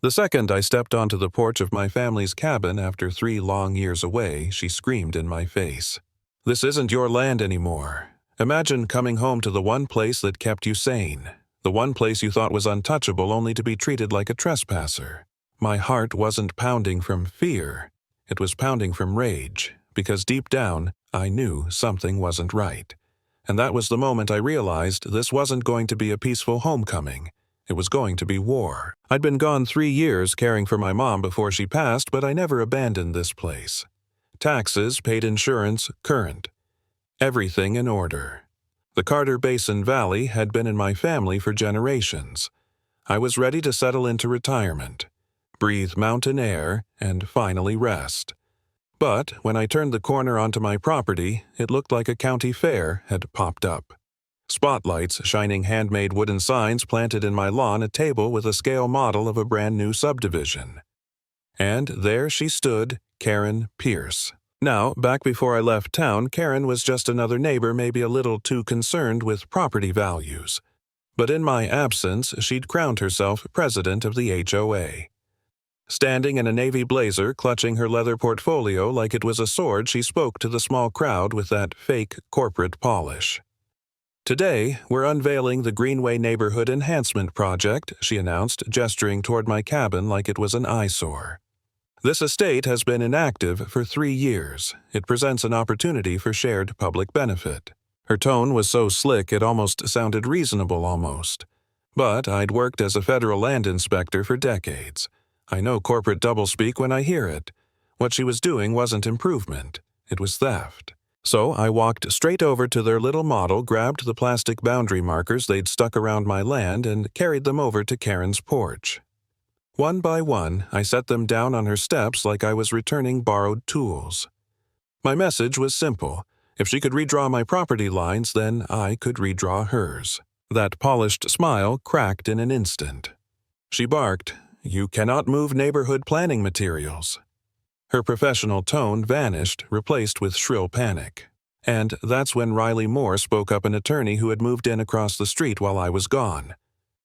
The second I stepped onto the porch of my family's cabin after 3 long years away, she screamed in my face. "This isn't your land anymore. Imagine coming home to the one place that kept you sane, the one place you thought was untouchable only to be treated like a trespasser." My heart wasn't pounding from fear, it was pounding from rage, because deep down, I knew something wasn't right. And that was the moment I realized this wasn't going to be a peaceful homecoming. It was going to be war. I'd been gone 3 years caring for my mom before she passed, but I never abandoned this place. Taxes, paid insurance, current. Everything in order. The Carter Basin Valley had been in my family for generations. I was ready to settle into retirement, breathe mountain air, and finally rest. But when I turned the corner onto my property, it looked like a county fair had popped up. Spotlights shining handmade wooden signs planted in my lawn, a table with a scale model of a brand new subdivision. And there she stood, Karen Pierce. Now, back before I left town, Karen was just another neighbor, maybe a little too concerned with property values. But in my absence, she'd crowned herself president of the HOA. Standing in a navy blazer, clutching her leather portfolio like it was a sword, she spoke to the small crowd with that fake corporate polish. "Today, we're unveiling the Greenway Neighborhood Enhancement Project," she announced, gesturing toward my cabin like it was an eyesore. "This estate has been inactive for 3 years. It presents an opportunity for shared public benefit." Her tone was so slick it almost sounded reasonable almost. But I'd worked as a federal land inspector for decades. I know corporate doublespeak when I hear it. What she was doing wasn't improvement. It was theft. So I walked straight over to their little model, grabbed the plastic boundary markers they'd stuck around my land, and carried them over to Karen's porch. One by one, I set them down on her steps like I was returning borrowed tools. My message was simple. If she could redraw my property lines, then I could redraw hers. That polished smile cracked in an instant. She barked, "You cannot move neighborhood planning materials." Her professional tone vanished, replaced with shrill panic. And that's when Riley Moore spoke up, an attorney who had moved in across the street while I was gone.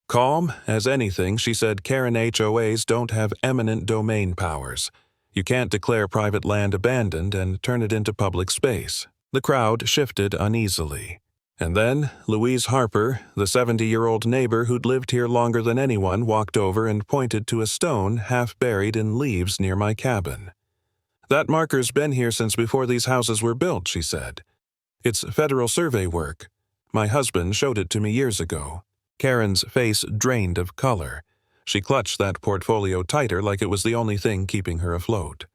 Calm as anything, she said Karen HOAs don't have eminent domain powers. You can't declare private land abandoned and turn it into public space. The crowd shifted uneasily. And then Louise Harper, the 70-year-old neighbor who'd lived here longer than anyone, walked over and pointed to a stone half buried in leaves near my cabin. "That marker's been here since before these houses were built," she said. "It's federal survey work. My husband showed it to me years ago." Karen's face drained of color. She clutched that portfolio tighter like it was the only thing keeping her afloat.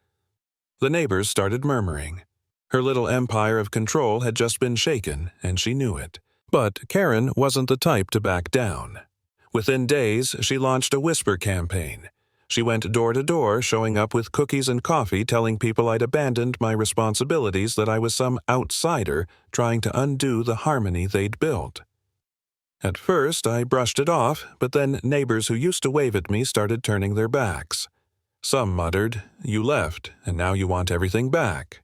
The neighbors started murmuring. Her little empire of control had just been shaken, and she knew it. But Karen wasn't the type to back down. Within days, she launched a whisper campaign. She went door to door, showing up with cookies and coffee, telling people I'd abandoned my responsibilities, that I was some outsider trying to undo the harmony they'd built. At first, I brushed it off, but then neighbors who used to wave at me started turning their backs. Some muttered, "You left, and now you want everything back."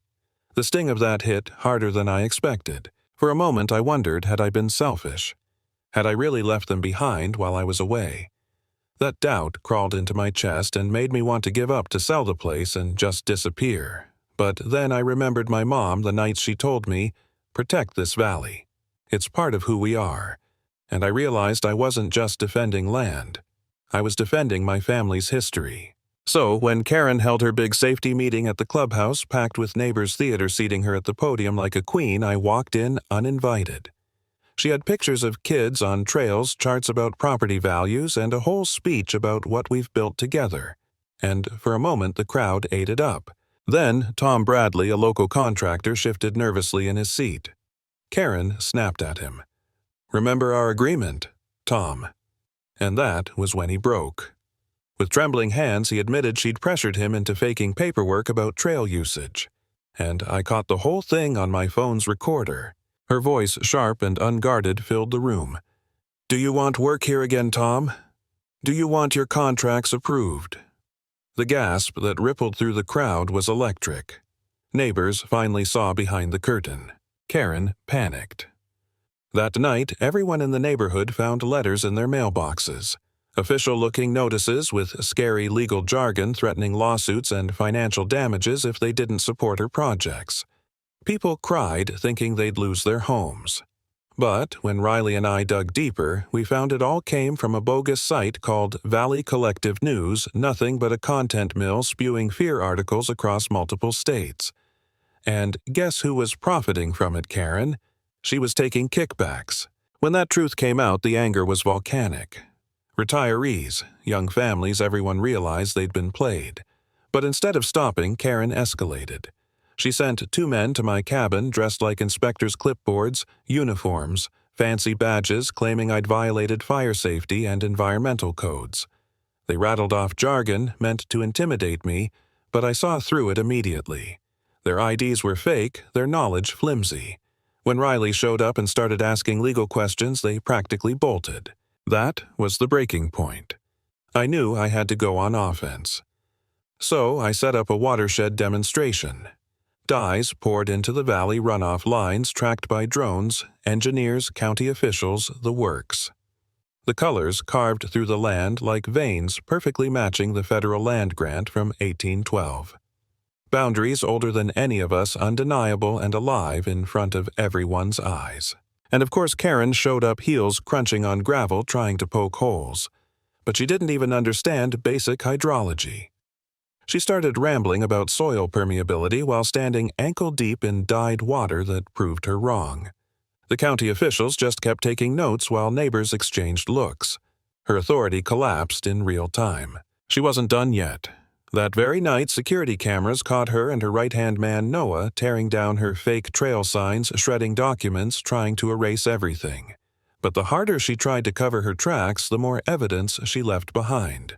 The sting of that hit harder than I expected. For a moment, I wondered, had I been selfish? Had I really left them behind while I was away? That doubt crawled into my chest and made me want to give up, to sell the place and just disappear. But then I remembered my mom, the nights she told me, "Protect this valley. It's part of who we are." And I realized I wasn't just defending land. I was defending my family's history. So when Karen held her big safety meeting at the clubhouse, packed with neighbors' theater seating her at the podium like a queen, I walked in uninvited. She had pictures of kids on trails, charts about property values, and a whole speech about what we've built together. And for a moment the crowd ate it up. Then Tom Bradley, a local contractor, shifted nervously in his seat. Karen snapped at him. "Remember our agreement, Tom." And that was when he broke. With trembling hands, he admitted she'd pressured him into faking paperwork about trail usage. And I caught the whole thing on my phone's recorder. Her voice, sharp and unguarded, filled the room. "Do you want work here again, Tom? Do you want your contracts approved?" The gasp that rippled through the crowd was electric. Neighbors finally saw behind the curtain. Karen panicked. That night, everyone in the neighborhood found letters in their mailboxes. Official-looking notices with scary legal jargon threatening lawsuits and financial damages if they didn't support her projects. People cried thinking they'd lose their homes. But when Riley and I dug deeper, we found it all came from a bogus site called Valley Collective News, nothing but a content mill spewing fear articles across multiple states. And guess who was profiting from it, Karen? She was taking kickbacks. When that truth came out, the anger was volcanic. Retirees, young families, everyone realized they'd been played. But instead of stopping, Karen escalated. She sent 2 men to my cabin dressed like inspectors' clipboards, uniforms, fancy badges claiming I'd violated fire safety and environmental codes. They rattled off jargon meant to intimidate me, but I saw through it immediately. Their IDs were fake, their knowledge flimsy. When Riley showed up and started asking legal questions, they practically bolted. That was the breaking point. I knew I had to go on offense. So I set up a watershed demonstration. Dyes poured into the valley runoff lines tracked by drones, engineers, county officials, the works. The colors carved through the land like veins perfectly matching the federal land grant from 1812. Boundaries older than any of us, undeniable and alive in front of everyone's eyes. And of course Karen showed up heels crunching on gravel trying to poke holes. But she didn't even understand basic hydrology. She started rambling about soil permeability while standing ankle-deep in dyed water that proved her wrong. The county officials just kept taking notes while neighbors exchanged looks. Her authority collapsed in real time. She wasn't done yet. That very night, security cameras caught her and her right-hand man Noah tearing down her fake trail signs, shredding documents, trying to erase everything. But the harder she tried to cover her tracks, the more evidence she left behind.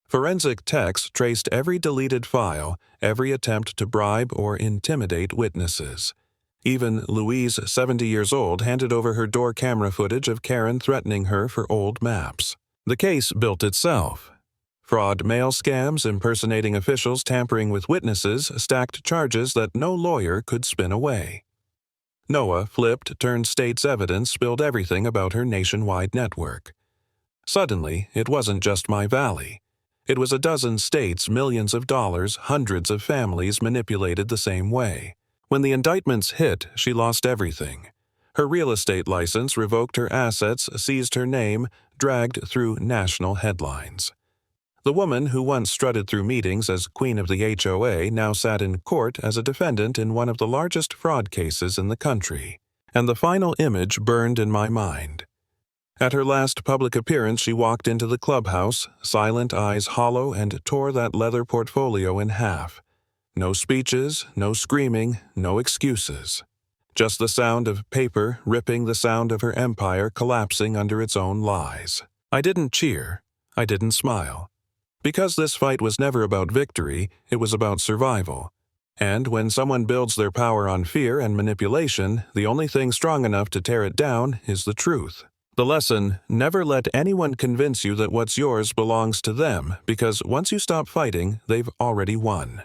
Forensic techs traced every deleted file, every attempt to bribe or intimidate witnesses. Even Louise, 70 years old, handed over her door camera footage of Karen threatening her for old maps. The case built itself. Fraud mail scams, impersonating officials, tampering with witnesses, stacked charges that no lawyer could spin away. Noah flipped, turned state's evidence, spilled everything about her nationwide network. Suddenly, it wasn't just my valley. It was a dozen states, millions of dollars, hundreds of families manipulated the same way. When the indictments hit, she lost everything. Her real estate license revoked her assets, seized her name, dragged through national headlines. The woman who once strutted through meetings as queen of the HOA now sat in court as a defendant in one of the largest fraud cases in the country. And the final image burned in my mind. At her last public appearance, she walked into the clubhouse, silent, eyes hollow, and tore that leather portfolio in half. No speeches, no screaming, no excuses. Just the sound of paper ripping, the sound of her empire collapsing under its own lies. I didn't cheer. I didn't smile. Because this fight was never about victory, it was about survival. And when someone builds their power on fear and manipulation, the only thing strong enough to tear it down is the truth. The lesson: never let anyone convince you that what's yours belongs to them, because once you stop fighting, they've already won.